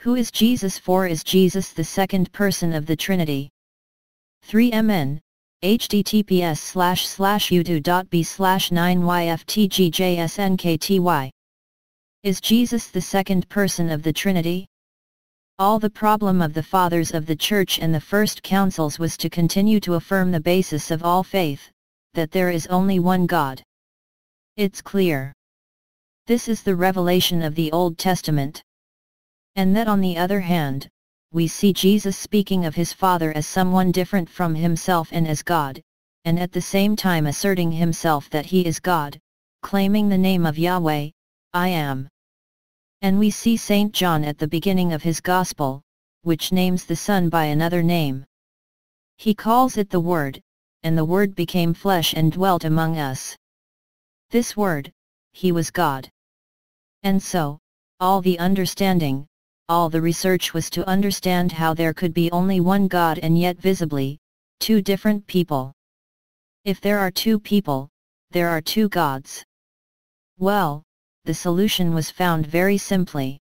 Who is Jesus? For is Jesus the second person of the Trinity? 3mn, https://udo.b/9yftgjsnkty. Is Jesus the second person of the Trinity? All the problem of the Fathers of the Church and the first councils was to continue to affirm the basis of all faith, that there is only one God. It's clear. This is the revelation of the Old Testament. And that on the other hand, we see Jesus speaking of his Father as someone different from himself and as God, and at the same time asserting himself that he is God, claiming the name of Yahweh, I am. And we see St. John at the beginning of his Gospel, which names the Son by another name. He calls it the Word, and the Word became flesh and dwelt among us. This Word, he was God. And so, all the understanding, all the research was to understand how there could be only one God and yet visibly, two different people. If there are two people, there are two gods. Well, the solution was found very simply.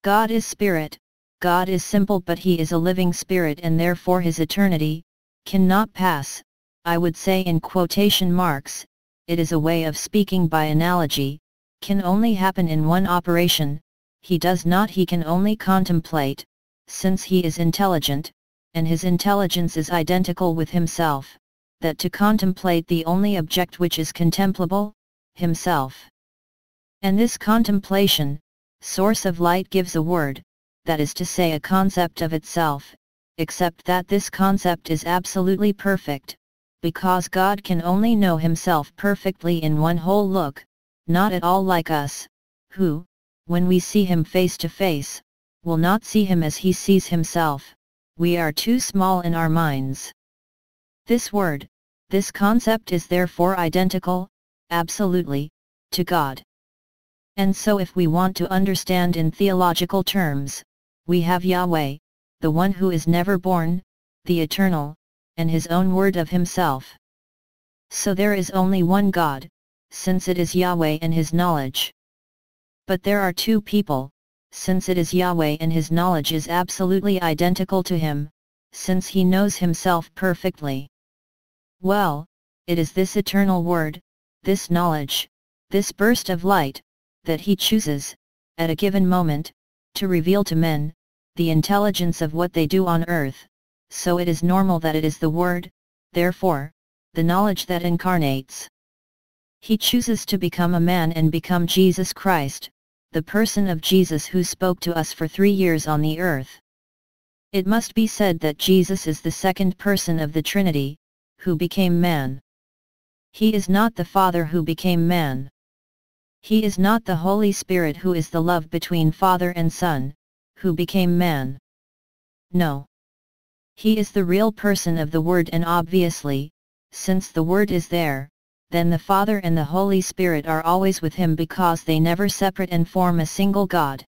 God is spirit, God is simple, but he is a living spirit and therefore his eternity cannot pass, I would say in quotation marks, it is a way of speaking by analogy, can only happen in one operation. He does not, he can only contemplate, since he is intelligent, and his intelligence is identical with himself, that to contemplate the only object which is contemplable, himself. And this contemplation, source of light, gives a word, that is to say a concept of itself, except that this concept is absolutely perfect, because God can only know himself perfectly in one whole look, not at all like us, who, when we see him face to face, will not see him as he sees himself. We are too small in our minds. This word, this concept is therefore identical, absolutely, to God. And so if we want to understand in theological terms, we have Yahweh, the one who is never born, the eternal, and his own word of himself. So there is only one God, since it is Yahweh and his knowledge. But there are two people, since it is Yahweh and his knowledge is absolutely identical to him, since he knows himself perfectly. Well, it is this eternal word, this knowledge, this burst of light, that he chooses, at a given moment, to reveal to men, the intelligence of what they do on earth, so it is normal that it is the Word, therefore, the knowledge that incarnates. He chooses to become a man and become Jesus Christ, the person of Jesus who spoke to us for 3 years on the earth. It must be said that Jesus is the second person of the Trinity, who became man. He is not the Father who became man. He is not the Holy Spirit who is the love between Father and Son, who became man. No. He is the real person of the Word, and obviously, since the Word is there, then the Father and the Holy Spirit are always with him because they never separate and form a single God.